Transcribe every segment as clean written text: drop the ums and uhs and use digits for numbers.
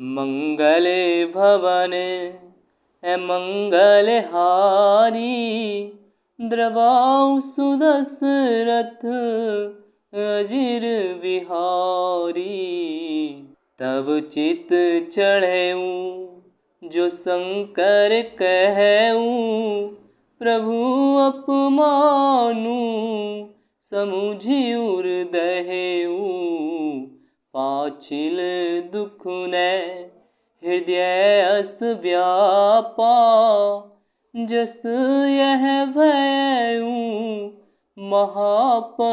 मंगले भवन है मंगलहारी, द्रवाऊ सुदशरथ अजिर बिहारी। तब चित चढ़ेऊ जो शंकर कहऊ, प्रभु अपमानु समुझि उर्दहेऊ। पाछिल दुख ने हृदय अस व्यापा, जस यह भयऊ महापरितापा।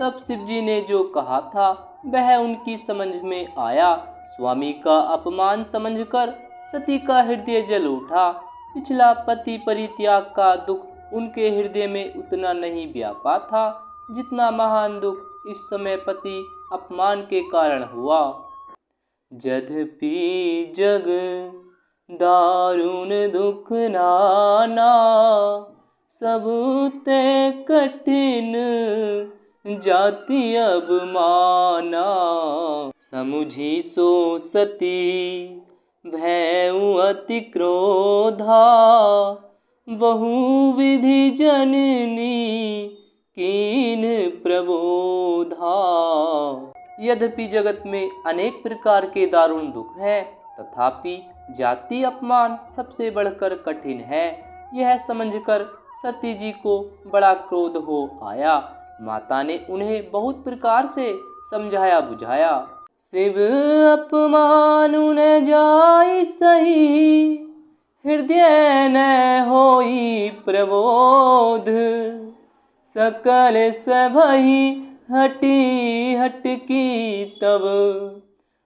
तब शिव जी ने जो कहा था वह उनकी समझ में आया। स्वामी का अपमान समझकर सती का हृदय जल उठा। पिछला पति परित्याग का दुख उनके हृदय में उतना नहीं व्यापा था जितना महान दुख इस समय पति अपमान के कारण हुआ। यद्यपि जग दारुण दुख नाना, सब ते कठिन जाति अब माना। समुझी सो सती भयउ अति क्रोधा, बहुविधि जननी कीन प्रबोधा। यद्यपि जगत में अनेक प्रकार के दारुण दुख हैं, तथापि जाति अपमान सबसे बढ़कर कठिन है। यह समझकर सती जी को बड़ा क्रोध हो आया। माता ने उन्हें बहुत प्रकार से समझाया बुझाया। शिव अपमान न जाई सही, हृदय न होई प्रबोध। सकल सभई हटी हटकी तब,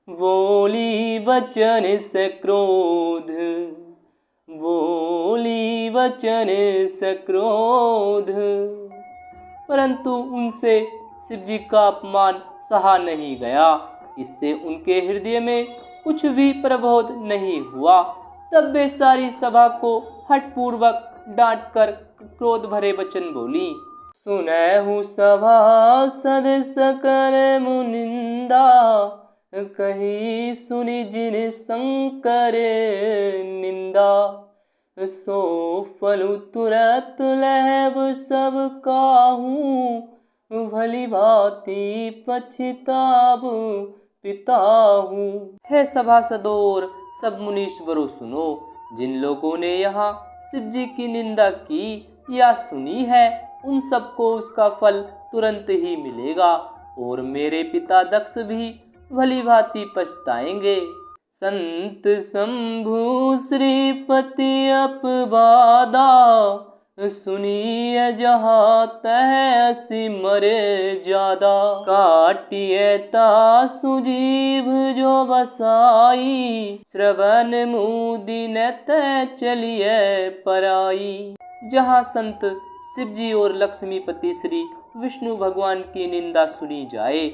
बोली वचन से क्रोध। बोली वचन से क्रोध। परंतु उनसे शिव जी का अपमान सहा नहीं गया। इससे उनके हृदय में कुछ भी प्रबोध नहीं हुआ। तब वे सारी सभा को हठपूर्वक डांट कर क्रोध भरे वचन बोली। सुनहु सभासद सकल मुनिंदा, कही सुनि जिन शंकर निंदा। सो फलु तुरत लहब सब काहू, भली भांति पछताब पिताहू। हे सभासदों और सब मुनीश्वरों सुनो, जिन लोगों ने यहाँ शिव जी की निंदा की या सुनी है, उन सबको उसका फल तुरंत ही मिलेगा और मेरे पिता दक्ष भी भली भांति पछताएंगे। संत शंभु श्रीपति अपवादा, सुनिए जहाँ तह असी मरे ज्यादा। काटिए तासु जीभ जो बसाई, श्रवण मुदि न तै चलिए पराई। जहाँ संत शिव जी और लक्ष्मीपति श्री विष्णु भगवान की निंदा सुनी जाए,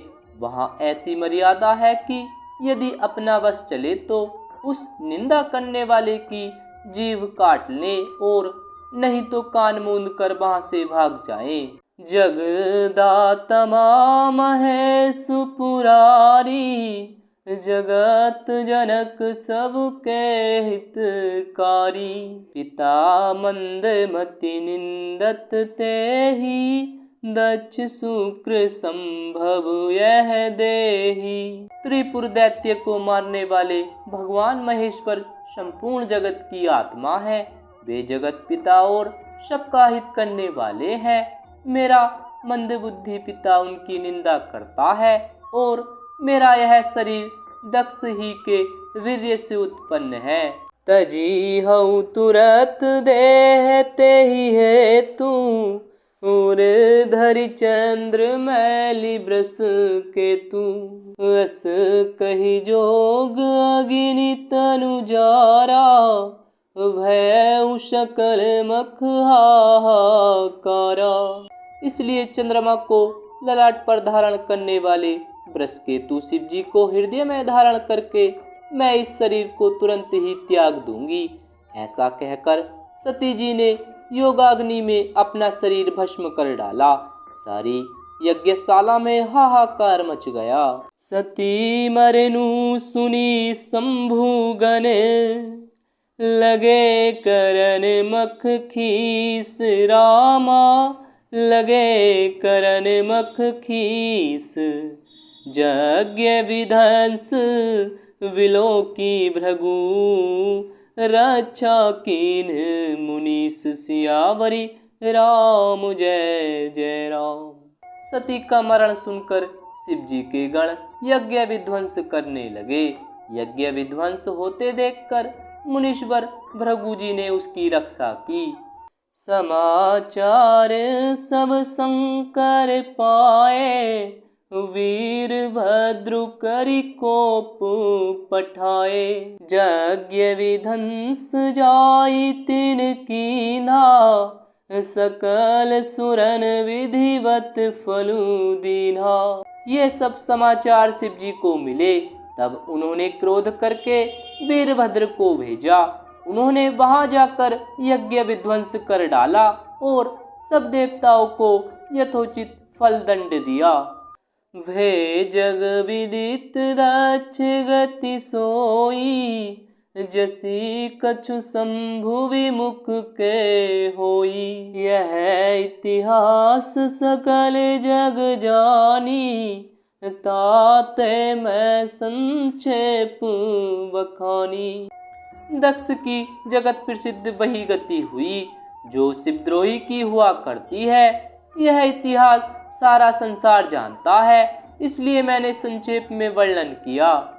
वहाँ ऐसी मर्यादा है कि यदि अपना वश चले तो उस निंदा करने वाले की जीभ काट ले और नहीं तो कान मूंद कर वहाँ से भाग जाएं। जगदाता महेश पुरारी, जगत जनक सबके हितकारी। पिता मंदमति निंदत तेहि, दक्ष शुक्र संभव यह देहि। त्रिपुर दैत्य को मारने वाले भगवान महेश्वर संपूर्ण जगत की आत्मा है। वे जगत पिता और सबका हित करने वाले हैं। मेरा मंदबुद्धि पिता उनकी निंदा करता है और मेरा यह शरीर दक्ष ही के वीर्य से उत्पन्न है। तजी हऊ तुरत देह तेहि हेतु, उर धरि चंद्र मैली ब्रस केतु। अस कही जोग अगिनि तनु जारा, भय सकल मख हाहाकारा। इसलिए चंद्रमा को ललाट पर धारण करने वाले बृहस्पति शिव जी को हृदय में धारण करके मैं इस शरीर को तुरंत ही त्याग दूंगी। ऐसा कहकर सती जी ने योगाग्नि में अपना शरीर भस्म कर डाला। सारी यज्ञशाला में हाहाकार मच गया। सती मरनु सुनी शंभुगन, लगे करन मख खीस रामा, लगे करन मख खीस। यज्ञ विध्वंस विलोकी भृगु, रक्षा कीन मुनीस सियावरी, राम जय जय राम। सती का मरण सुनकर शिव जी के गण यज्ञ विध्वंस करने लगे। यज्ञ विध्वंस होते देखकर मुनीश्वर भृगु जी ने उसकी रक्षा की। समाचार सब शंकर पाए, वीरभद्र करि कोप पठाए। यज्ञ विध्वंस जाई तिन कीन्हा, सकल सुरन विधिवत फलु दीन्हा। ये सब समाचार शिव जी को मिले। तब उन्होंने क्रोध करके वीरभद्र को भेजा। उन्होंने वहां जाकर यज्ञ विध्वंस कर डाला और सब देवताओं को यथोचित फल दंड दिया। वे जग विदित दक्ष गति सोई, जसी कछु शंभु विमुख के होई। यह इतिहास सकल जग जानी, ताते मैं संक्षेप बखानी। दक्ष की जगत प्रसिद्ध वही गति हुई जो शिवद्रोही की हुआ करती है। यह इतिहास सारा संसार जानता है, इसलिए मैंने संक्षेप में वर्णन किया।